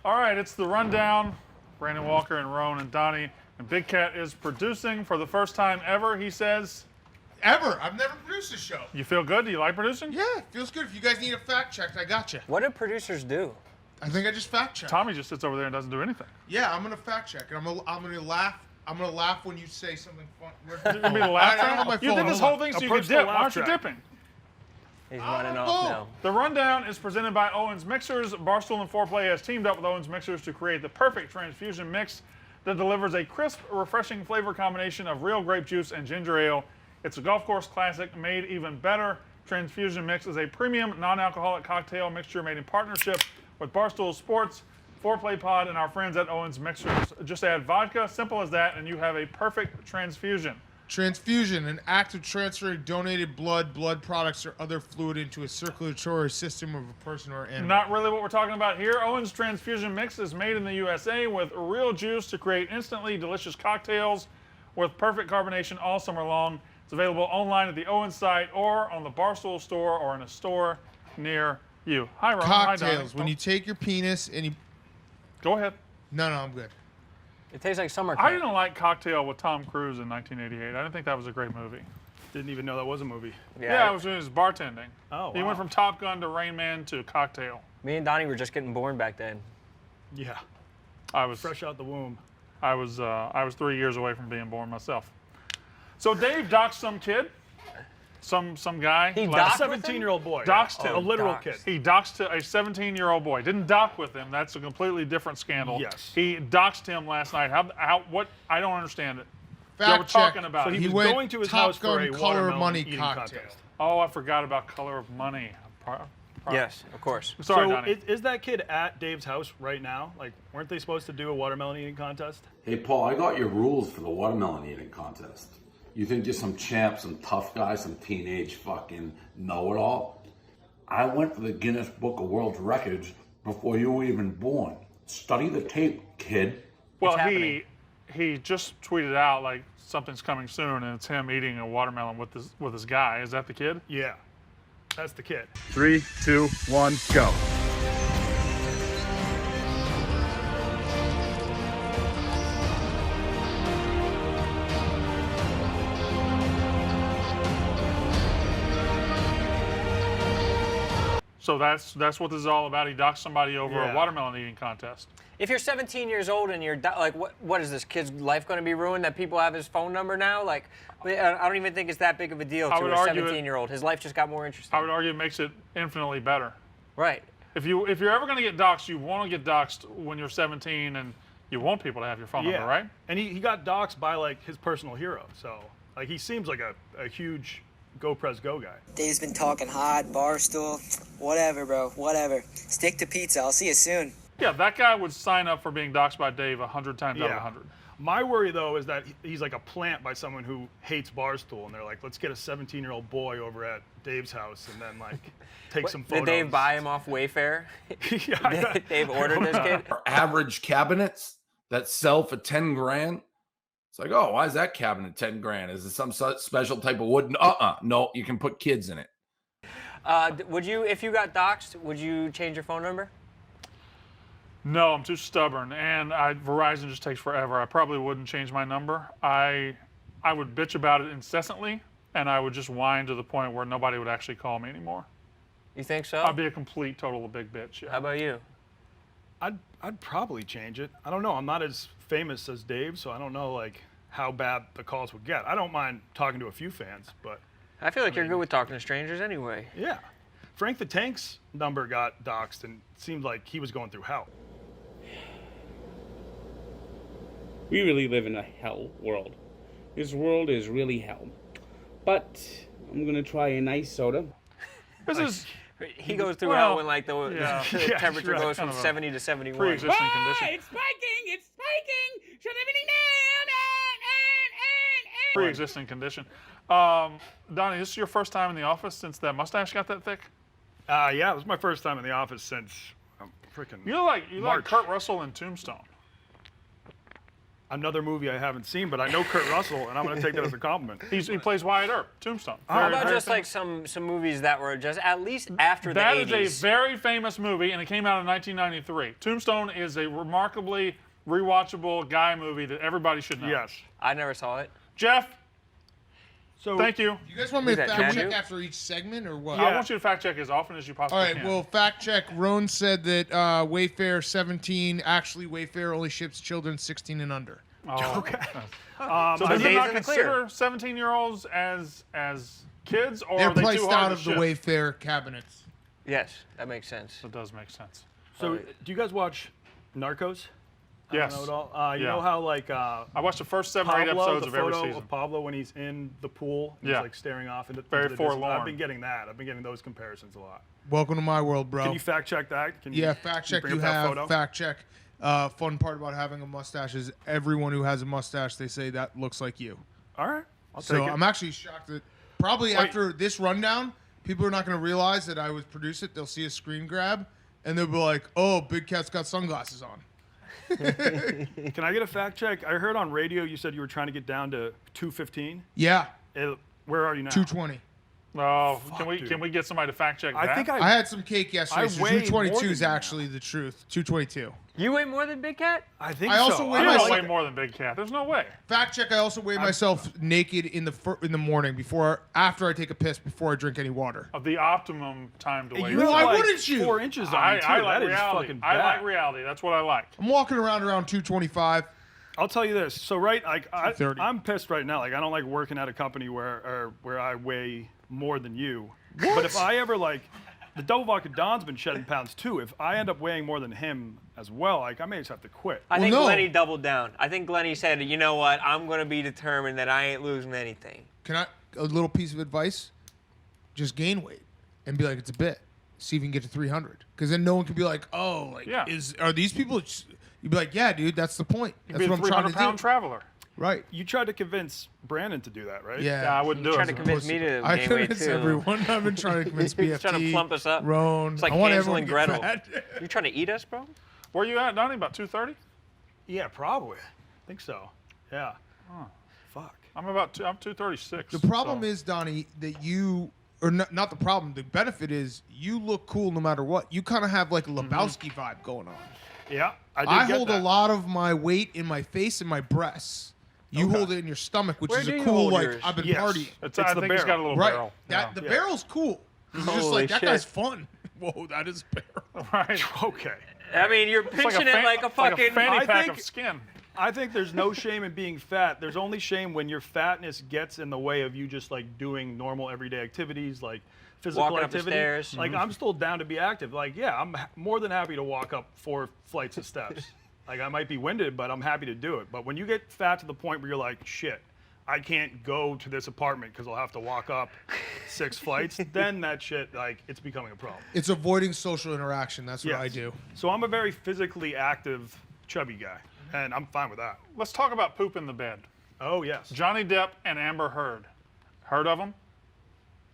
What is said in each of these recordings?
All right, it's the rundown. Brandon Walker and Rone and Donnie. And Big Cat is producing for the first time ever, he says. Ever. I've never produced a show. You feel good? Do you like producing? Yeah, it feels good. If you guys need a fact check, I got you. What do producers do? I think I just fact check. Tommy just sits over there and doesn't do anything. Yeah, I'm gonna fact check, and I'm gonna laugh. I'm gonna laugh when you say something fun. You mean the laugh I don't have my track? You phone. did this Hold whole on. thing so you could dip. Why aren't you dipping? He's running off now. The rundown is presented by Owens Mixers. Barstool and 4Play has teamed up with Owens Mixers to create the perfect transfusion mix that delivers a crisp, refreshing flavor combination of real grape juice and ginger ale. It's a golf course classic made even better. Transfusion Mix is a premium non-alcoholic cocktail mixture made in partnership with Barstool Sports, 4Play Pod, and our friends at Owens Mixers. Just add vodka, simple as that, and you have a perfect transfusion. Transfusion, an act of transferring donated blood, blood products, or other fluid into a circulatory system of a person or animal. Not really what we're talking about here. Owens Transfusion Mix is made in the USA with real juice to create instantly delicious cocktails with perfect carbonation all summer long. It's available online at the Owens site or on the Barstool store or in a store near you. Hi, Ron. Cocktails. Hi, When you take your penis and you... Go ahead. No, I'm good. It tastes like summer I camp. didn't like Cocktail with Tom Cruise in 1988. I didn't think that was a great movie. Didn't even know that was a movie. Yeah, it was his bartending. Oh, He went from Top Gun to Rain Man to Cocktail. Me and Donnie were just getting born back then. Yeah, I was fresh out the womb. I was 3 years away from being born myself. So Dave doxed some kid, some guy. He A doxed with him? 17-year-old boy. Doxed yeah. him. A literal Doxed. kid. He doxed a 17-year-old boy. Didn't dock with him. That's a completely different scandal. Yes. He doxed him last night. What? I don't understand it. Fact Yeah, we're check. talking about So it. he was went going to his Top house for Gun a Color of watermelon Money eating cocktail. contest. Oh, I forgot about Color of Money. Yes, of course. Sorry, So Donnie. is that kid at Dave's house right now? Like, weren't they supposed to do a watermelon eating contest? Hey, Paul, I got your rules for the watermelon eating contest. You think you're some champ, some tough guy, some teenage fucking know-it-all? I went for the Guinness Book of World Records before you were even born. Study the tape, kid. Well, happening. he just tweeted out like something's coming soon, and it's him eating a watermelon with his guy. Is that the kid? Yeah, that's the kid. 3, 2, 1, go. So that's what this is all about. He doxed somebody over Yeah. a watermelon eating contest. If you're 17 years old and you're like, what is this kid's life going to be ruined that people have his phone number now? Like, I don't even think it's that big of a deal I to would a argue 17-year-old. His life just got more interesting. I would argue it makes it infinitely better. Right. If you're ever going to get doxed, you want to get doxed when you're 17 and you want people to have your phone Yeah, number, right? And he got doxxed by like his personal hero. So like he seems like a huge go Prez go guy. Dave's been talking hot, Barstool, whatever, bro, whatever. Stick to pizza. I'll see you soon. Yeah, that guy would sign up for being doxed by Dave 100 times out of 100. My worry though is that he's like a plant by someone who hates Barstool, and they're like, let's get a 17-year-old boy over at Dave's house and then like take some photos. Did Dave buy him off Wayfair? Yeah, Dave ordered this kid? Average cabinets that sell for 10 grand. It's like, oh, why is that cabinet 10 grand? Is it some special type of wood? No, you can put kids in it. Would you, if you got doxxed, would you change your phone number? No, I'm too stubborn, and Verizon just takes forever. I probably wouldn't change my number. I would bitch about it incessantly, and I would just whine to the point where nobody would actually call me anymore. You think so? I'd be a complete, total big bitch. Yeah. How about you? I'd probably change it. I don't know. I'm not as famous as Dave, so I don't know like how bad the calls would get. I don't mind talking to a few fans, but I feel like you're good with talking to strangers anyway. yeah. Frank the Tank's number got doxxed, and it seemed like he was going through hell. We really live in a hell world. This world is really hell. But I'm gonna try a nice soda. This is He goes through Well, hell when like the yeah. temperature right. goes from Kind of a 70 to 71. pre-existing condition. It's spiking! It's spiking! Shut everything down! Pre-existing condition. Donnie, this is your first time in the office since that mustache got that thick? Yeah, it was my first time in the office since freaking. You look like March. Kurt Russell in Tombstone. another movie I haven't seen, but I know Kurt Russell, and I'm going to take that as a compliment. He plays Wyatt Earp, Tombstone. How about just like some movies that were just at least after the 80s? That is a very famous movie, and it came out in 1993. Tombstone is a remarkably rewatchable guy movie that everybody should know. Yes. I never saw it. Jeff, So thank you. You guys want me to Is that fact tattoo? check after each segment or what? I want you to fact check as often as you possibly All right, can. well, fact check. Rone said that Wayfair 17, actually Wayfair only ships children 16 and under. Okay. So I they do days not in the consider 17-year-olds as kids, or They're are they too priced hard out to of the ship? Wayfair cabinets. Yes, that makes sense. That does make sense. So, do you guys watch Narcos? Yes. I don't know it all. You Yeah. know how like I watched the first 7 or 8 Pablo, episodes the of every photo season. of Pablo when he's in the pool, he's Yeah. like staring off into Very the distance. forlorn. I've been getting that. I've been getting those comparisons a lot. Welcome to my world, bro. Can you fact check that? Can you, Yeah, fact check. bring You up that have photo? fact check. Fun part about having a mustache is everyone who has a mustache, they say that looks like you. All right, I'll So take it. I'm actually shocked that probably after this rundown, people are not going to realize that I would produce it. They'll see a screen grab and they'll be like, "Oh, Big Cat's got sunglasses on." Can I get a fact check? I heard on radio you said you were trying to get down to 215. Yeah, Where are you now? 220. Oh, Fuck, dude. can we get somebody to fact check that? I think I had some cake yesterday. I So weigh more 222 than is you now. actually the truth. 222. You weigh more than Big Cat? I think I so. also weigh You my- don't weigh more than Big Cat. There's no way. Fact check. I also weigh myself naked in the morning after I take a piss before I drink any water. Of the optimum time to weigh. You Well, have why like wouldn't you? 4 inches on I you, too. like That is reality. fucking I bad. like reality. That's what I like. I'm walking around 225. I'll tell you this. So $230. I'm pissed right now. Like I don't like working at a company where I weigh more than you. But if I ever the double vodka Don's been shedding pounds too. If I end up weighing more than him as well, I may just have to quit. I Well, think no. Glenny doubled down. I think Glenny said, you know what? I'm going to be determined that I ain't losing anything. A little piece of advice? Just gain weight and be like, it's a bit. See if you can get to 300. Because then no one can be like, oh, Yeah. are these people? You'd be like, yeah, dude, that's the point. That's Be a what I'm trying to 300-pound do. traveler. Right. You tried to convince Brandon to do that, right? Yeah. Yeah, I wouldn't do Trying it. to convince me to I gain weight convince too. everyone. I've been trying to convince BFT. He's trying to plump us up. Rone. It's like I want Hansel everyone and to Gretel. get fat. You trying to eat us, bro? Where you at, Donnie? About 230? Yeah, probably. I think so. Yeah. Fuck. I'm 236. The problem so- is, Donnie, that you, or not the problem, the benefit is you look cool no matter what. You kind of have like a Lebowski vibe going on. Yeah, I did I get hold that. a lot of my weight in my face and my breasts. You Okay. hold it in your stomach, which Where is do a you cool, hold like, yours? I've been Yes. partying. It's, It's I the think he's got a barrel. little Right. barrel. The Yeah. barrel's cool. It's just Holy like, that shit. guy's fun. Whoa, that is a barrel. Right. Okay. I mean, you're It's pinching it like a it's like fucking. fanny I pack think- of skin. I think there's no shame in being fat. There's only shame when your fatness gets in the way of you just like doing normal everyday activities like physical Walking up the activity. stairs. Like I'm still down to be active. Like yeah, I'm more than happy to walk up 4 flights of steps. Like I might be winded, but I'm happy to do it. But when you get fat to the point where you're like, shit, I can't go to this apartment because I'll have to walk up 6 flights, then that shit, like, it's becoming a problem. It's avoiding social interaction. That's what Yes. I do. So I'm a very physically active, chubby guy, and I'm fine with that. Let's talk about poop in the bed. Oh, yes. Johnny Depp and Amber Heard. Heard of them?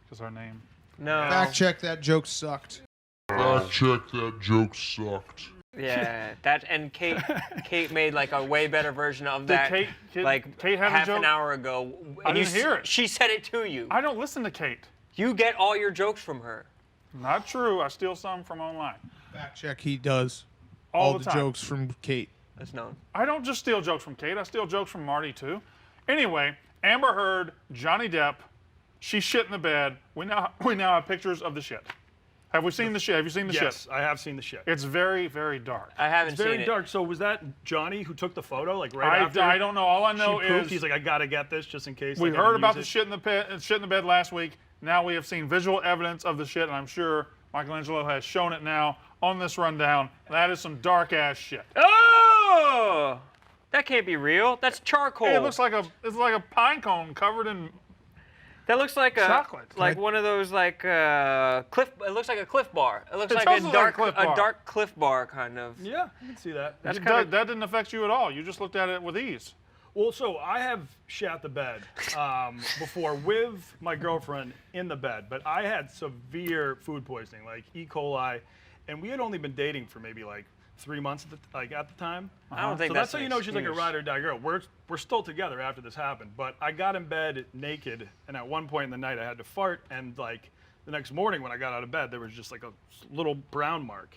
Because her name. No. Fact check, that joke sucked. Fact check, that joke sucked. Yeah, that and Kate made like a way better version of that. Kate like have a half joke? an hour ago. I And didn't hear it. She said it to you. I don't listen to Kate. You get all your jokes from her. Not true. I steal some from online. Fact check, he does. All All the the time. jokes from Kate. That's known. I don't just steal jokes from Kate. I steal jokes from Marty, too. Anyway, Amber Heard, Johnny Depp, she shit in the bed. We now have pictures of the shit. Have we seen the shit? Have you seen the Yes, shit? I have seen the shit. It's very, very dark. I haven't It's very seen dark. So was that Johnny who took the photo, like right after? I don't know. All I know she pooped? is He's like, I gotta get this just in case. we like, I heard can about the use it. shit in the bed last week. Now we have seen visual evidence of the shit, and I'm sure Michelangelo has shown it now on this rundown. That is some dark ass shit. it. Oh, that can't be real. That's charcoal. Hey, it's like a pine cone covered in. That looks like a Chocolate. like one of those like cliff. It looks like a Cliff Bar. It looks It like does a look like dark a Cliff Bar. dark Cliff Bar kind of. Yeah, I can see that. That's That kind of. didn't affect you at all. You just looked at it with ease. Well, so I have shat the bed before with my girlfriend in the bed, but I had severe food poisoning, like E. coli, and we had only been dating for maybe like 3 months at the time. I don't think so that's how an you know she's like a excuse. ride or die girl. We're still together after this happened, but I got in bed naked, and at one point in the night I had to fart, and like the next morning when I got out of bed, there was just like a little brown mark,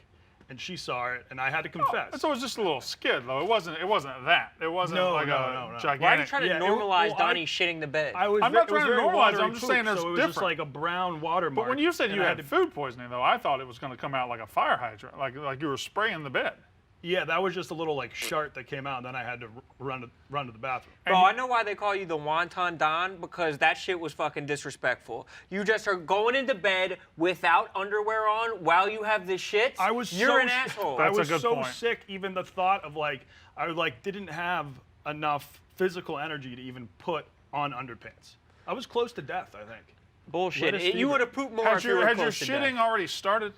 and she saw it, and I had to confess. So it was just a little skid, though. It wasn't that. It wasn't No, like no, a gigantic. Why are you trying to Yeah, normalize well, Donnie shitting the bed? I'm not it was trying to very normalize it, watery I'm just saying there's so it was just different. like a brown water mark. But when you said and you I had to- food poisoning, though, I thought it was going to come out like a fire hydrant, like you were spraying the bed. Yeah, that was just a little like shart that came out, and then I had to run to the bathroom. Bro, I know why they call you the Wonton Don, because that shit was fucking disrespectful. You just are going into bed without underwear on while you have this shit. You're an asshole. I That's a was good so point. sick, even the thought of like, I like didn't have enough physical energy to even put on underpants. I was close to death, I think. Bullshit. Let us see You what- would have pooped more Had if you were your close to shitting death. already started?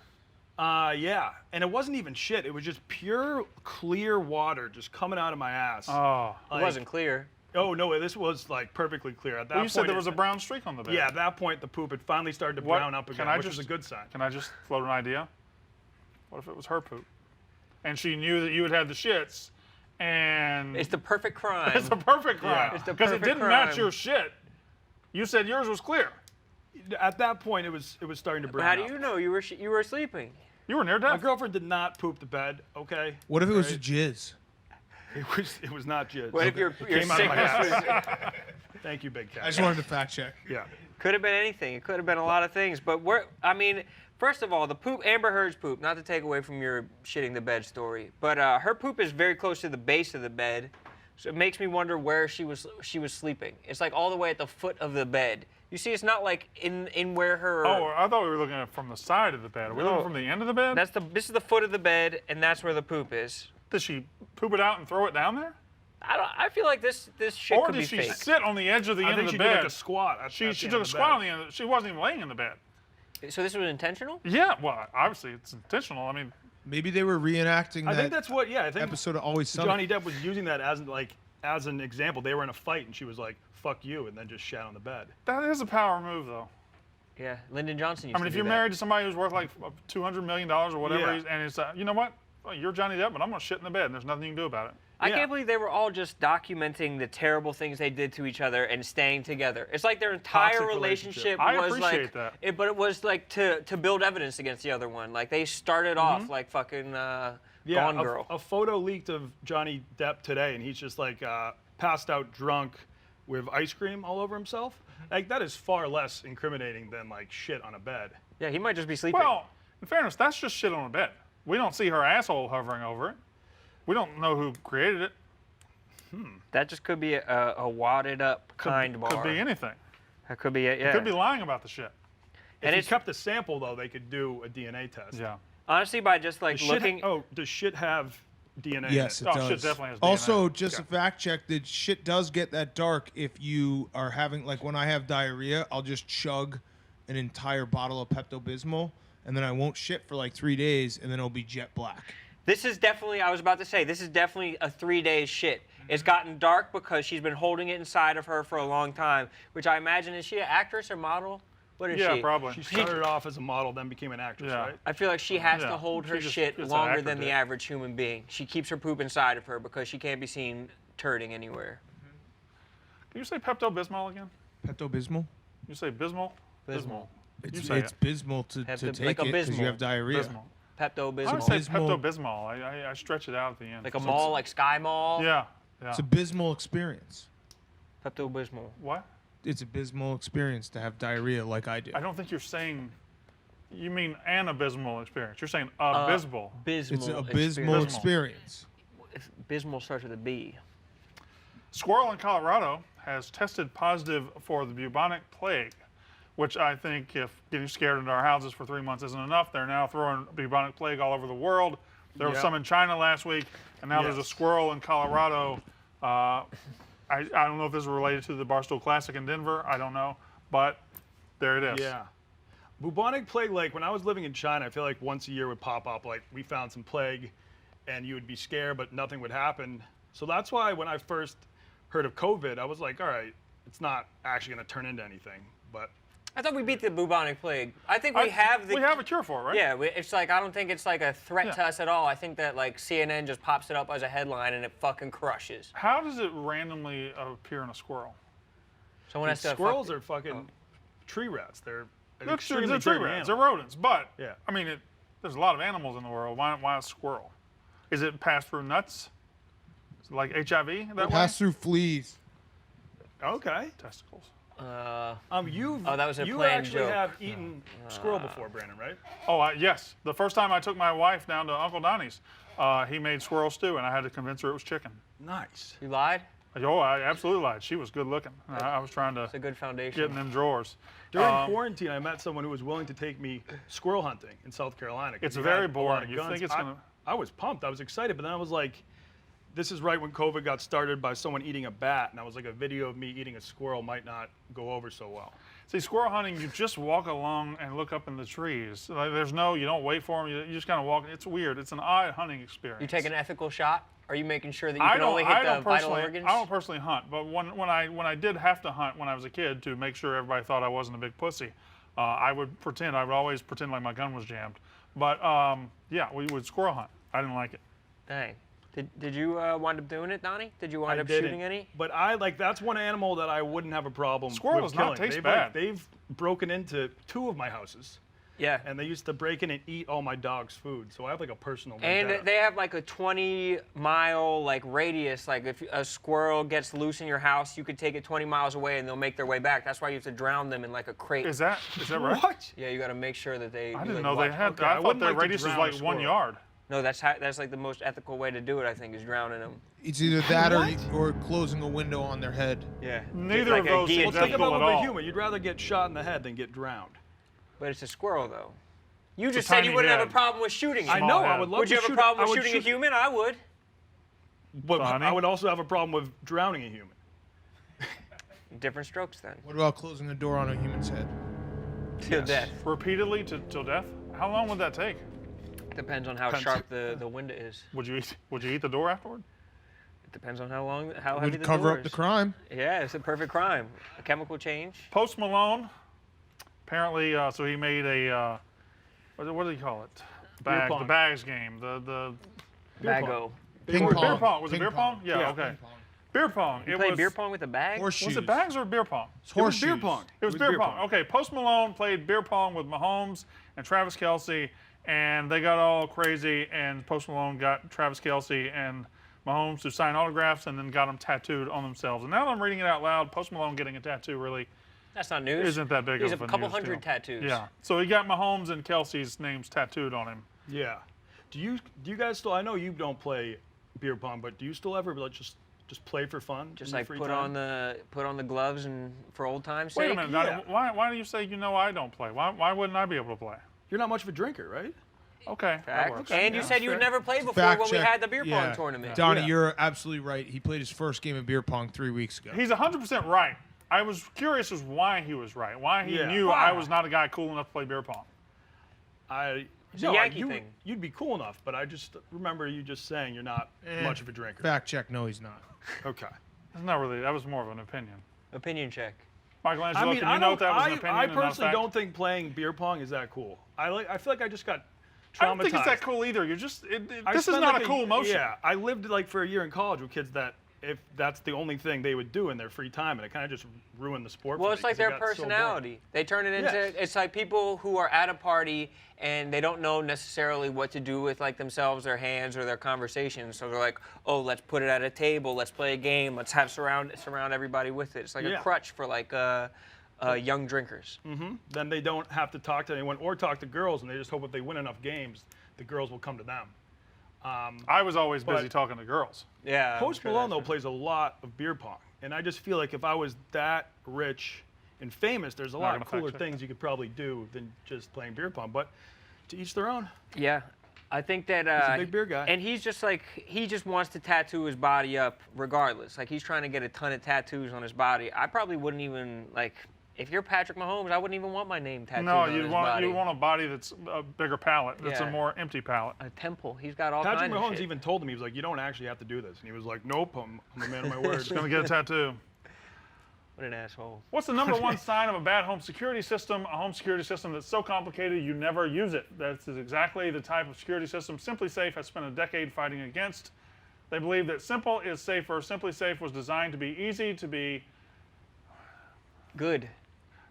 Yeah, and it wasn't even shit. It was just pure, clear water just coming out of my ass. Oh. It wasn't clear. Oh no, this was like perfectly clear. At that Well, you point, said there was a brown streak on the bed. Yeah, at that point the poop had finally started to What- brown up again, can I which just- was a good sign. Can I just float an idea? What if it was her poop? And she knew that you had had the shits, and It's the perfect crime. it's a perfect crime. Yeah. It's the Because it perfect didn't match crime. your shit. You said yours was clear. At that point, it was starting to brown How do up. you know you were sleeping? You were near My death. girlfriend did not poop the bed. Okay. What if it was Right. jizz? It was not jizz. What if you're Came out of sick? my ass. Thank you, Big Cat. I just wanted to fact check. Yeah. Could have been anything. It could have been a lot of things. But first of all, the poop, Amber Heard's poop, not to take away from your shitting the bed story, but her poop is very close to the base of the bed. So it makes me wonder where she was sleeping. It's like all the way at the foot of the bed. You see, it's not like in where her. Oh, I thought we were looking at it from the side of the bed. Are we No. looking from the end of the bed? This is the foot of the bed, and that's where the poop is. Did she poop it out and throw it down there? I feel like this shit Or could be did she fake. sit on the edge of the I end think of she the did bed? like a squat. She took a squat on the end. She wasn't even laying in the bed. So this was intentional? Yeah, well, obviously it's intentional. I mean, Maybe they were reenacting I that think that's what. Yeah, I think episode of Always Sunny. Johnny Depp was using that as an example. They were in a fight, and she was like, "Fuck you," and then just shat on the bed. that is a power move, though. Yeah, Lyndon Johnson used I mean, to if do you're that. married to somebody who's worth like $200 million or whatever, Yeah. and it's you know what? Well, you're Johnny Depp, but I'm gonna shit in the bed, and there's nothing you can do about it. I Yeah. can't believe they were all just documenting the terrible things they did to each other and staying together. It's like their entire Toxic relationship relationship. I was appreciate like, that. but it was like to build evidence against the other one. Like they started Mm-hmm. off like fucking Yeah, Gone Girl. a photo leaked of Johnny Depp today, and he's just like passed out drunk with ice cream all over himself. Like that is far less incriminating than like shit on a bed. Yeah, he might just be sleeping. Well, in fairness, that's just shit on a bed. We don't see her asshole hovering over it. We don't know who created it. that just could be a wadded up kind bar. Could be anything. That could be it. Yeah. Could be lying about the shit. And If it's you kept the sample though, they could do a DNA test. Yeah. honestly by just like Does looking. does shit have DNA? Yes, in it it? Oh, does. shit definitely has Also, DNA. just a fact check, that shit does get that dark if you are having, like when I have diarrhea, I'll just chug an entire bottle of Pepto-Bismol, and then I won't shit for like 3 days, and then it'll be jet black. This is definitely, I was about to say, this is definitely a 3-day shit. It's gotten dark because she's been holding it inside of her for a long time, which I imagine, is she an actress or model? What is Yeah, she? probably. She started off as a model, then became an actress, Yeah. right? I feel like she has Yeah. to hold her She just- shit it's an longer actor than the dick. average human being. She keeps her poop inside of her because she can't be seen turding anywhere. Can you say Pepto-Bismol again? Pepto-Bismol? You say Bismol? Bismol. It's, You say it's Bismol to Pepto- take like a it because you Bismol. have diarrhea. Bismol. I would Pepto-Bismol. say Bismol. Pepto-Bismol. I stretch it out at the end. Like a mall, like Sky Mall. Yeah. Yeah. It's a Bismol experience. Pepto-Bismol. What? It's a Bismol experience to have diarrhea like I do. I don't think you're saying. You mean an abysmal experience. You're saying abysmal. Bismol. It's a experience. Bismol experience. Bismol starts with a B. Squirrel in Colorado has tested positive for the bubonic plague, which I think if getting scared into our houses for 3 months isn't enough, they're now throwing bubonic plague all over the world. There was Yeah. some in China last week, and now there's a Yes. squirrel in Colorado. I don't know if this is related to the Barstool Classic in Denver. I don't know, but there it is. Yeah. Bubonic plague, like when I was living in China, I feel like once a year would pop up, like we found some plague and you would be scared, but nothing would happen. So that's why when I first heard of COVID, I was like, all right, it's not actually going to turn into anything. But I thought we beat the bubonic plague. I think we have the. We have a cure for it, right? Yeah, it's like I don't think it's like a threat Yeah. to us at all. I think that like CNN just pops it up as a headline and it fucking crushes. How does it randomly appear in a squirrel? Someone has to. Squirrels are fucking tree rats. They're an They're extremely tree dirty rats. animal. They're rodents, but Yeah. I mean, there's a lot of animals in the world. Why a squirrel? Is it passed through nuts? Is it like HIV that way? Pass through fleas. Okay. Testicles. Oh, That was a you planned actually joke. have eaten squirrel before, Brandon, right? Oh, yes. The first time I took my wife down to Uncle Donnie's, he made squirrel stew, and I had to convince her it was chicken. Nice. You lied? Oh, I absolutely lied. She was good looking. I was trying to It's a good foundation. get in them drawers. During quarantine, I met someone who was willing to take me squirrel hunting in South Carolina. 'cause It's he very had a lot boring. of You guns. think it's gonna- I was pumped. I was excited, but then I was like, this is right when COVID got started by someone eating a bat, and I was like, a video of me eating a squirrel might not go over so well. See, squirrel hunting, you just walk along and look up in the trees. Like, you don't wait for them. You just kind of walk. It's weird. It's an odd hunting experience. You take an ethical shot? Are you making sure that you can only hit the vital organs? I don't personally hunt, but when I did have to hunt when I was a kid to make sure everybody thought I wasn't a big pussy, I would always pretend like my gun was jammed. But yeah, we would squirrel hunt. I didn't like it. Dang. Did you wind up doing it, Donnie? Did you wind up didn't, shooting any? But that's one animal that I wouldn't have a problem Squirrel with does not killing. taste bad. They've broken into 2 of my houses. Yeah. And they used to break in and eat all my dog's food. So I have like a personal And vendetta. they have like a 20-mile like radius. Like if a squirrel gets loose in your house, you could take it 20 miles away and they'll make their way back. That's why you have to drown them in like a crate. Is that right? What? Yeah, you got to make sure that they. I you, didn't like, know they watch- had. Okay, I I thought wouldn't their like to radius was drown like a 1 squirrel. yard. No, that's like the most ethical way to do it. I think is drowning them. It's either that or closing a window on their head. Yeah. Neither like of a those guillotine. Well, think ethical about at with a all. human. You'd rather get shot in the head than get drowned. But it's a squirrel though. You It's a just said you tiny wouldn't have head. a problem with shooting it. I know. head. I would love Would to you have shoot a problem I with would shooting a human? I would. But Donnie? I would also have a problem with drowning a human. Different strokes then. What about closing the door on a human's head? Till death. Repeatedly till death. How long would that take? Depends on how Depends. sharp the window is. Would you eat the door afterward? It depends on how heavy Would the cover door up the is. crime. Yeah, it's a perfect crime. A chemical change. Post Malone, apparently, so he made a what do you call it? Beer pong. The bags game. The Bago. Ping beer pong. pong. Was it Ping beer pong? Yeah. Okay. Ping pong. Beer pong. You It play was beer pong with a bag? Horseshoes. Was it bags or beer pong? It was beer Horseshoes. pong. It was beer pong. Okay, Post Malone played beer pong with Mahomes and Travis Kelce, and they got all crazy, and Post Malone got Travis Kelce and Mahomes to sign autographs and then got them tattooed on themselves. And now that I'm reading it out loud, Post Malone getting a tattoo really That's not news. isn't that big He's of a a couple news hundred deal. tattoos. Yeah. So he got Mahomes and Kelce's names tattooed on him. Yeah. Do you guys still? I know you don't play beer pong, but do you still ever like just play for fun? Just in your like free put time? on the gloves and for old time's Wait sake. a minute. Yeah. Donnie, why do you say I don't play? Why wouldn't I be able to play? You're not much of a drinker, right? Okay. That Fact. works. And you Yeah, said you fair. had never played before Fact when we check. had the beer pong Yeah. tournament. Donnie, Yeah. you're absolutely right. He played his first game of beer pong 3 weeks ago. He's 100% right. I was curious as why he was right. Why he Yeah. knew Wow. I was not a guy cool enough to play beer pong. It's a Yankee thing. You'd be cool enough, but I just remember you just saying you're not much of a drinker. Fact check. No, he's not. Okay. That's not really. That was more of an opinion. Opinion check. Michelangelo, I mean, can you note that was an opinion I and not a personally fact? don't think playing beer pong is that cool. I feel like I just got traumatized. I don't think it's that cool either. You're just. I This is spent not like a cool emotion. Yeah, I lived like for a year in college with kids that if that's the only thing they would do in their free time, and it kind of just ruined the sport. Well, for it's me like 'cause it their got so boring. personality. They turn it into. Yes. It's like people who are at a party and they don't know necessarily what to do with like themselves, their hands, or their conversations. So they're like, "Oh, let's put it at a table. Let's play a game. Let's have surround everybody with it." It's like a Yeah. crutch for like young drinkers. Then they don't have to talk to anyone or talk to girls, and they just hope if they win enough games, the girls will come to them. I was always busy But- talking to girls. Yeah. I'm Post sure Malone that's though plays a lot of beer pong, and I just feel like if I was that rich and famous, there's a Not lot gonna of cooler fact check things you could probably do than just playing beer pong. But to each their own. Yeah, I think that a big beer guy. and he's just like he just wants to tattoo his body up regardless. Like he's trying to get a ton of tattoos on his body. I probably wouldn't even like if you're Patrick Mahomes, I wouldn't even want my name tattooed No, on you his want body. a body that's a bigger palate. That's Yeah. a more empty palate. A temple. He's got all Patrick kinds of Mahomes shit. even told him, he was like, you don't actually have to do this. And he was like, nope, I'm a man of my word. Just gonna get a tattoo. What an asshole. What's the number one sign of a bad home security system? A home security system that's so complicated you never use it. That's exactly the type of security system SimpliSafe has spent a decade fighting against. They believe that simple is safer. SimpliSafe was designed to be easy to be good.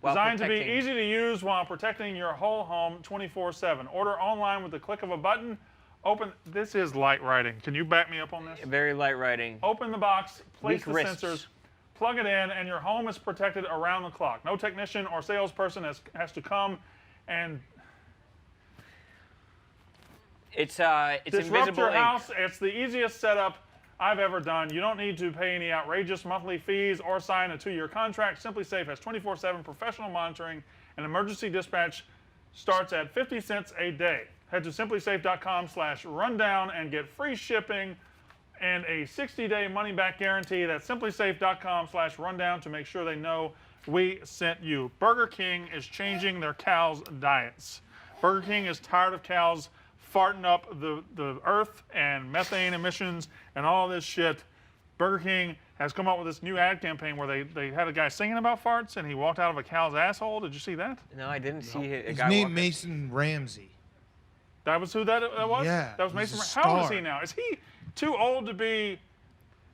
Designed to be easy to use while protecting your whole home 24/7. Order online with the click of a button. This is light writing. Can you back me up on this? Very light writing. Open the box, place the Weak wrists. sensors, plug it in, and your home is protected around the clock. No technician or salesperson has to come and It's disrupt invisible your ink. house. It's the easiest setup I've ever done. You don't need to pay any outrageous monthly fees or sign a 2-year contract. SimpliSafe has 24/7 professional monitoring, and emergency dispatch starts at 50 cents a day. Head to simplisafe.com/rundown and get free shipping and a 60-day money-back guarantee. That's simplisafe.com/rundown to make sure they know we sent you. Burger King is changing their cows' diets. Burger King is tired of cows farting up the earth and methane emissions and all this shit. Burger King has come up with this new ad campaign where they had a guy singing about farts and he walked out of a cow's asshole. Did you see that? No, I didn't see a His guy name walking. Mason Ramsey. That was who that was? Yeah, That was he's Mason. a How old is star. he now? Is he too old to be...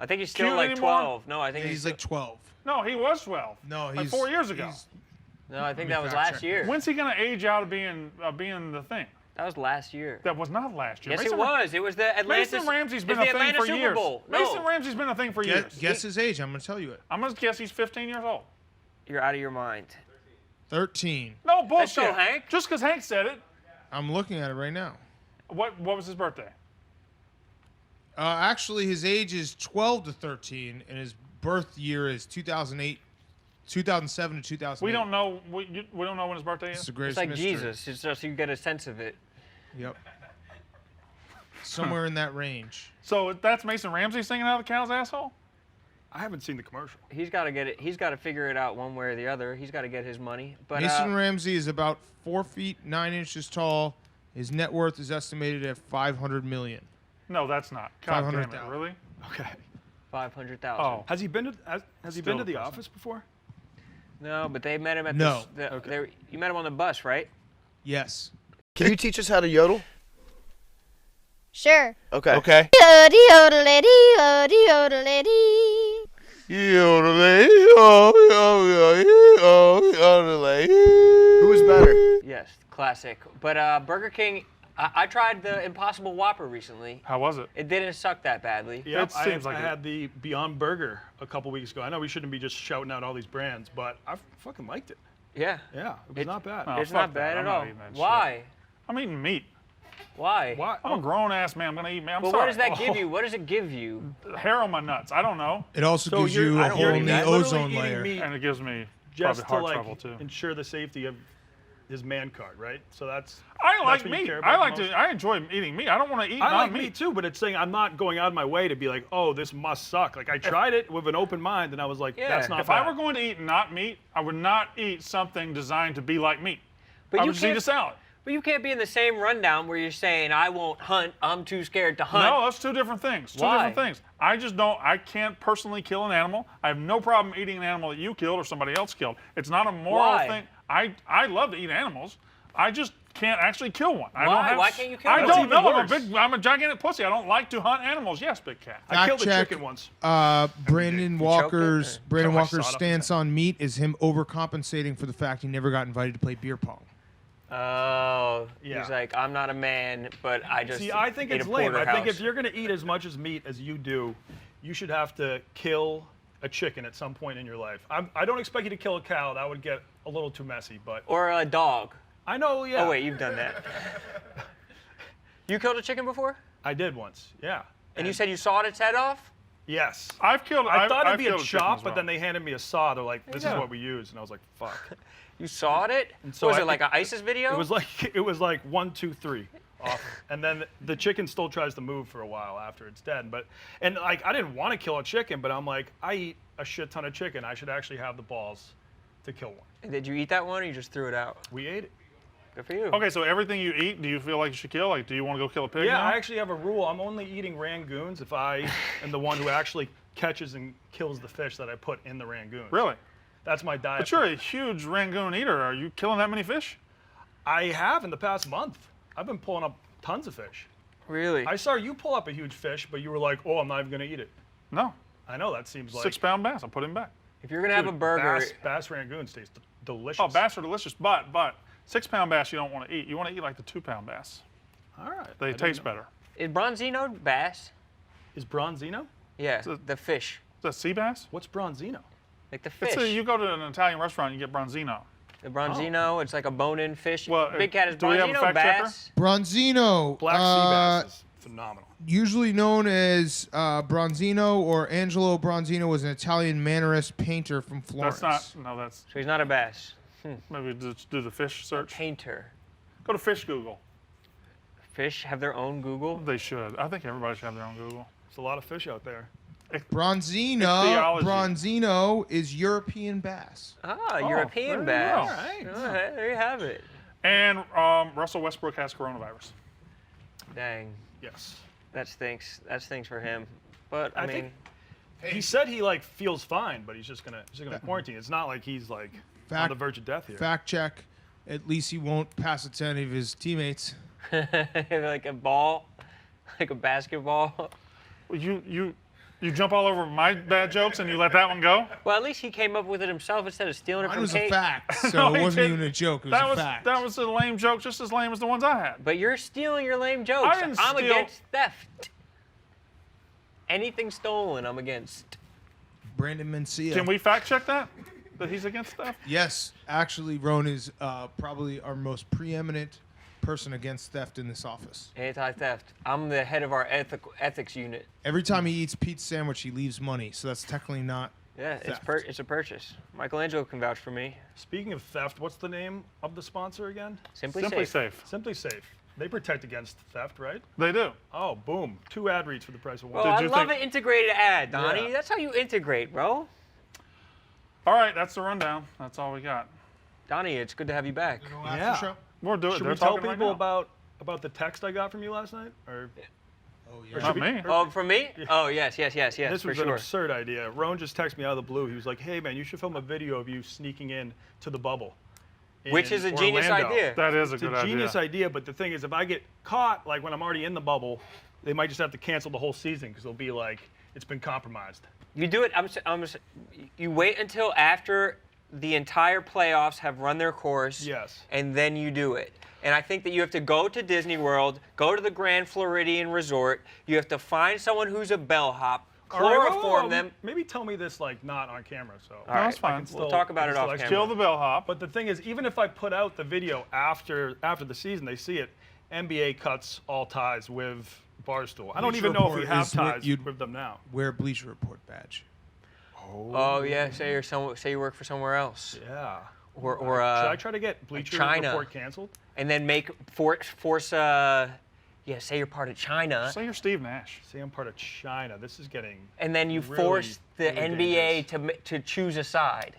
I think he's still cute like anymore? 12. No, I think Yeah, he's like 12. No, he was 12. No, like he's 4 years ago. No, I think me that was fact last check year. When's he going to age out of being the thing? That was last year. That was not last year. Yes, Mason it was. It was the Atlanta. Mason Ramsey's been it's a the thing Atlanta for Super years. Bowl. Mason No, Ramsey's been a thing for years. Guess his age. I'm going to tell you it. I'm going to guess he's 15 years old. you're out of your mind. 13. No bullshit. so, Hank. Just because Hank said it. I'm looking at it right now. What was his birthday? Actually, his age is 12 to 13, and his birth year is 2007 to 2008. We don't know. We don't know when his birthday It's is. the It's greatest like mystery. Jesus. It's just you get a sense of it. Yep. Somewhere in that range. So that's Mason Ramsey singing out of the cow's asshole? I haven't seen the commercial. He's got to get it. He's got to figure it out one way or the other. He's got to get his money. But Mason Ramsey is about 4 feet 9 inches tall. His net worth is estimated at $500 million. No, that's not. God damn it, 500,000. really? Okay. 500,000. Oh. Has he been to has he been Still to the depressing. office before? No, but they met him at No. you met him on the bus, right? Yes. Can you teach us how to yodel? Sure. Okay. Okay. Who was better? Yes, classic. But Burger King, I tried the Impossible Whopper recently. How was it? It didn't suck that badly. Yeah, It seems like I it. had the Beyond Burger a couple weeks ago. I know we shouldn't be just shouting out all these brands, but I fucking liked it. Yeah. Yeah, it was not bad. Oh, It's fuck not bad that. at I'm not all. eating that shit. Why? I'm eating meat. Why? Why? I'm a grown ass man. I'm gonna eat meat. I'm But sorry. what does that give you? What does it give you? Hair on my nuts. I don't know. It also So gives you're- you I a don't whole really- new you're literally ozone eating layer. meat And it gives me just probably to heart like trouble too. ensure the safety of his man card, right? So that's I like what you meat. care I about like the most? to. I enjoy eating meat. I don't want to eat I like non-meat. meat too, but it's saying I'm not going out of my way to be like, oh, this must suck. Like I tried it with an open mind, and I was like, Yeah. that's not If bad. I were going to eat not meat, I would not eat something designed to be like meat. But I you would just eat can't- a salad. But you can't be in the same rundown where you're saying, I won't hunt, I'm too scared to hunt. No, that's two different things. Two Why? different things. I just don't. I can't personally kill an animal. I have no problem eating an animal that you killed or somebody else killed. It's not a moral Why? thing. I love to eat animals. I just can't actually kill one. I Why? don't have, Why can't you kill I one? don't That's know. even I'm a gigantic pussy. I don't like to hunt animals. Yes, big cat. I killed a Fact check. chicken once. Brandon You choked Walker's it, or- Brandon No, I Walker's saw it up stance on meat is him overcompensating for the fact he never got invited to play beer pong. Oh, Yeah. he's like, I'm not a man, but I just See, I think ate it's a lame. I think porterhouse." if you're going to eat as much as meat as you do, you should have to kill a chicken at some point in your life. I don't expect you to kill a cow. That would get a little too messy, but Or a dog. I know, yeah. Oh, wait, you've done that. You killed a chicken before? I did once, yeah. And you said you sawed its head off? Yes. I've killed. I thought it'd be a killed chicken chop, as but well. then they handed me a saw. They're like, this is go. what we use. And I was like, fuck. You sawed it? so was I it like think- an ISIS video? It was like 1, 2, 3 off. And then the chicken still tries to move for a while after it's dead. And like I didn't want to kill a chicken, but I'm like, I eat a shit ton of chicken. I should actually have the balls to kill one. And did you eat that one or you just threw it out? We ate it. Good for you. Okay, so everything you eat, do you feel like you should kill? Like, do you want to go kill a pig Yeah, now? I actually have a rule. I'm only eating rangoons if I am the one who actually catches and kills the fish that I put in the rangoon. Really? That's my diet. But you're a huge Rangoon eater. Are you killing that many fish? I have in the past month. I've been pulling up tons of fish. Really? I saw you pull up a huge fish, but you were like, "Oh, I'm not even gonna eat it." No. I know that seems like 6-pound bass. I'll put him back. If you're gonna have a burger, bass Rangoons taste delicious. Oh, bass are delicious, but 6-pound bass you don't want to eat. You want to eat like the 2-pound bass. All right. They taste better. is Bronzino bass? Is Bronzino? Yeah, the fish. Is that sea bass? What's Bronzino? Like the fish. You go to an Italian restaurant, you get Bronzino. The Bronzino, it's like a bone-in fish. Well, Big Cat is do we have a Bronzino fact checker? bass. Bronzino. Black sea bass is phenomenal. Usually known as Bronzino or Angelo Bronzino, was an Italian Mannerist painter from Florence. That's not. No, that's. So he's not a bass. Maybe just do the fish search. Painter. Go to Fish Google. Fish have their own Google? They should. I think everybody should have their own Google. There's a lot of fish out there. Bronzino is European bass. Ah, European there you bass. go. All right, there you have it. And Russell Westbrook has coronavirus. Dang, Yes. that stinks. That stinks for him. But I mean, think he said he feels fine, but he's just gonna quarantine. It's not like he's on the verge of death here. Fact check. At least he won't pass it to any of his teammates. like a ball, like a basketball. You jump all over my bad jokes and you let that one go? Well, at least he came up with it himself instead of stealing it Mine from was Kate. a fact, so No, it he wasn't didn't. even a joke. It was a fact. That was a lame joke, just as lame as the ones I had. But you're stealing your lame jokes. I didn't I'm steal- against theft. Anything stolen, I'm against. Brandon Mencia. Can we fact check that? That he's against theft? Yes, actually, Rone is probably our most preeminent person against theft in this office. Anti-theft. I'm the head of our ethics unit. Every time he eats pizza sandwich, he leaves money, so that's technically not. Yeah, theft. it's a purchase. Michelangelo can vouch for me. Speaking of theft, what's the name of the sponsor again? Simply Safe. Simply Safe. They protect against theft, right? They do. Oh, boom. 2 ad reads for the price of one. Well, I you love think- an integrated ad, Donnie. Yeah. That's how you integrate, bro. All right, that's the rundown. That's all we got. Donnie, it's good to have you back. Yeah. Show? We'll do it. Should They're we tell talking right people now. about the text I got from you last night? Or Oh or yeah. Not me. Oh, from me? Oh, yes, this for was an sure. absurd idea. Rone just texted me out of the blue. He was like, "Hey man, you should film a video of you sneaking in to the bubble." Which in is a genius Orlando." idea. That is a It's good a idea. genius idea, but the thing is, if I get caught, like when I'm already in the bubble, they might just have to cancel the whole season because they'll be like, it's been compromised. You do it. You wait until after the entire playoffs have run their course. Yes. And then you do it. And I think that you have to go to Disney World, go to the Grand Floridian Resort. You have to find someone who's a bellhop, All right, whoa, chloroform whoa, them. Maybe tell me this not on camera. So. All right, that's fine. can We'll still- talk about I it can off still camera. Kill the bellhop. But the thing is, even if I put out the video after the season, they see it. NBA cuts all ties with Barstool. I don't Bleacher even know if we Report have is what ties you'd- with them now. Wear a Bleacher Report badge. Oh yeah, say you work for somewhere else, Yeah. or Should I try to get Bleacher China. Report canceled? and then say you're part of China, Say you're Steve Nash. Say I'm part of China. This is getting. and then you really, force the really NBA dangerous. to choose a side.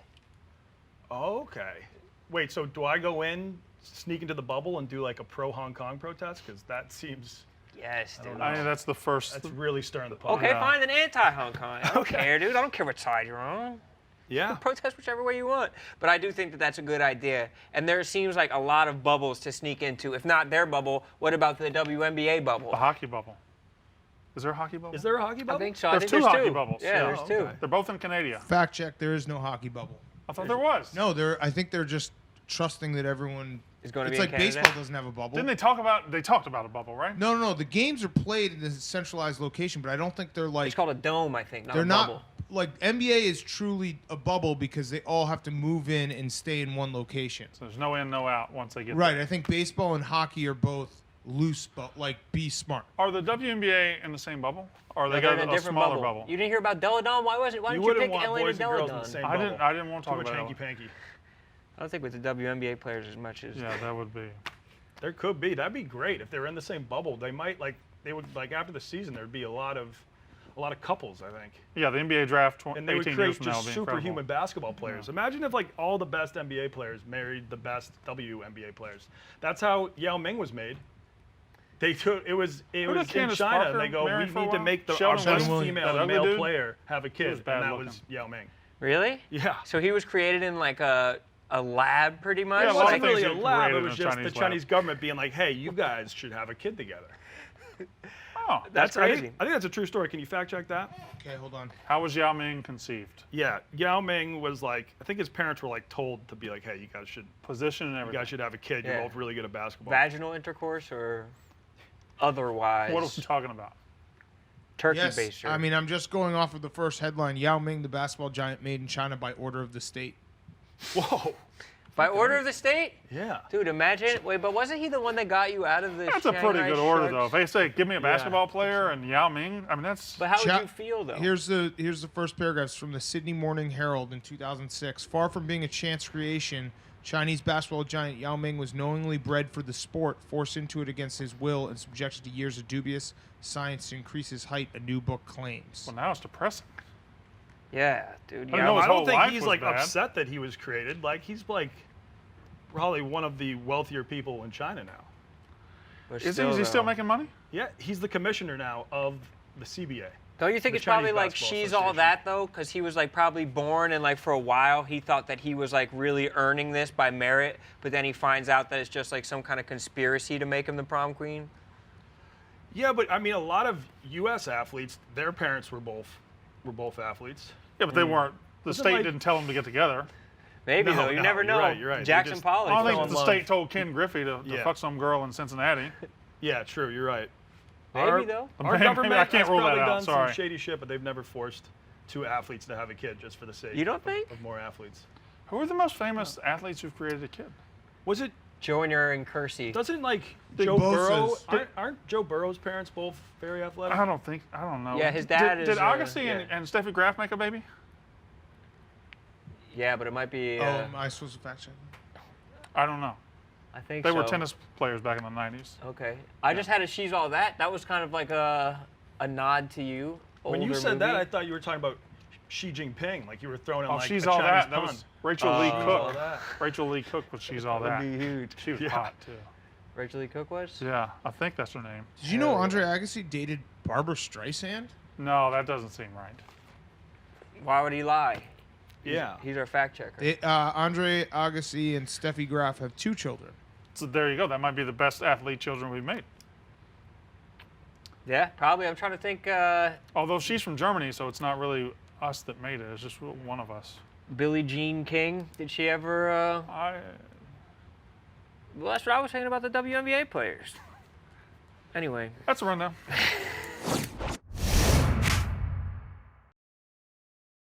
Okay. Wait. So do I go in, sneak into the bubble, and do like a pro Hong Kong protest? Because that seems. Yes, dude. I mean, that's the first. That's really stirring the pot. Okay, Yeah. fine, then anti-Hong Kong. I don't Okay. care, dude. I don't care what side you're on. Yeah. Protest whichever way you want. But I do think that that's a good idea. And there seems like a lot of bubbles to sneak into. If not their bubble, what about the WNBA bubble? The hockey bubble. Is there a hockey bubble? Is there a hockey bubble? I think so. There's I think two there's hockey two. bubbles. Yeah, Yeah. there's Oh, two. okay. They're both in Canada. Fact check. There is no hockey bubble. I thought there was. No, I think they're just trusting that everyone. Is going to It's be like in Canada? baseball doesn't have a bubble. Didn't they talk about? They talked about a bubble, right? No. The games are played in this centralized location, but I don't think they're like. It's called a dome, I think, not They're a not bubble. like NBA is truly a bubble because they all have to move in and stay in one location. So there's no in, no out once they get Right. there. I think baseball and hockey are both loose, but like be smart. Are the WNBA in the same bubble? Or are they They're got in a a different smaller bubble. bubble? You didn't hear about Deladon? Why You didn't you wouldn't pick want Elena boys and girls in the Deladon? same I bubble. didn't want to Too talk much about it. hanky-panky. I don't think with the WNBA players as much as. Yeah, that would be. There could be. That'd be great if they were in the same bubble. They might after the season there'd be a lot of couples, I think. Yeah, the NBA draft And they would 18 years create from now just would be superhuman incredible. basketball players. Imagine if like all the best NBA players married the best WNBA players. That's how Yao Ming was made. It was did in Candace China, Parker and they go, marry we for a need to while? make our Sheldon best Williams. female That and ugly male dude? player have a was kid, bad and that looking. was Yao Ming. Really? Yeah. So he was created in like a lab, pretty much. Yeah, It a lot of wasn't things really a get lab. It created was in a just the Chinese lab. Chinese government being like, "Hey, you guys should have a kid together." Oh, That's I crazy. think that's a true story. Can you fact check that? Okay, hold on. how was Yao Ming conceived? Yeah, Yao Ming was like, I think his parents were like told to be like, "Hey, you guys should Position and everything. have a kid. Yeah. You're both really good at basketball." Vaginal intercourse or otherwise? What are we talking about? Turkey-based Yes, shirt. I mean, I'm just going off of the first headline. Yao Ming, the basketball giant, made in China by order of the state. Whoa. By order of the state? Yeah. Dude, imagine. Wait, but wasn't he the one that got you out of the That's a pretty Shanghai good order, Sharks? though. If they say, give me a basketball player and Yao Ming, I mean, that's. But how would Cha- you feel, though? Here's the first paragraphs from the Sydney Morning Herald in 2006. Far from being a chance creation, Chinese basketball giant Yao Ming was knowingly bred for the sport, forced into it against his will, and subjected to years of dubious science to increase his height, a new book claims. Well, now it's depressing. Yeah, dude. I Yeah, know his I don't whole think life he's was like bad. upset that he was created. Like he's like probably one of the wealthier people in China now. but Is he still though. making money? Yeah, he's the commissioner now of the CBA. Don't you think the it's probably Chinese like Basketball she's all Association. that though? Because he was like probably born and like for a while he thought that he was like really earning this by merit, but then he finds out that it's just like some kind of conspiracy to make him the prom queen. Yeah, but I mean, a lot of U.S. athletes, their parents were both athletes. Yeah, but they weren't. The Wasn't state like- didn't tell them to get together. Maybe No, though, you no, never you're know. right, you're right. They Jackson just- Pollock. I don't fell think in the love. state told Ken Griffey to Yeah. fuck some girl in Cincinnati. Yeah, true. You're right. Maybe though. Our Maybe government I can't has rule that probably out, done sorry. some shady shit, but they've never forced two athletes to have a kid just for the sake. You don't think? of more athletes? Who are the most famous athletes who've created a kid? Was it? Joyner and Kersey. Doesn't like Big Joe Burrow? Bosses. Aren't Joe Burrow's parents both very athletic? I don't know. Yeah, his dad did is, Agassi yeah. and Steffi Graf make a baby? Yeah, but it might be. Am I supposed to fact check? I don't know. I think They so. were tennis players back in the 90s. Okay. I just had a She's All That. That was kind of like a nod to you. When you older said that, movie. I thought you were talking about Xi Jinping, like you were throwing in Oh, like she's a all Chinese that. That pun. was Rachel Lee She's Cook. All That. Rachel Lee Cook was She's All That. huge. She was Yeah. hot, too. Rachel Lee Cook was? Yeah, I think that's her name. Did you know Andre Agassi dated Barbara Streisand? No, that doesn't seem right. Why would he lie? Yeah. He's our fact checker. Andre Agassi and Steffi Graf have 2 children. So there you go. That might be the best athlete children we've made. Yeah, probably. I'm trying to think. Although she's from Germany, so it's not really us that made it. It's just one of us. Billie Jean King. Did she ever? I Well, that's what I was saying about the WNBA players. Anyway. That's a rundown.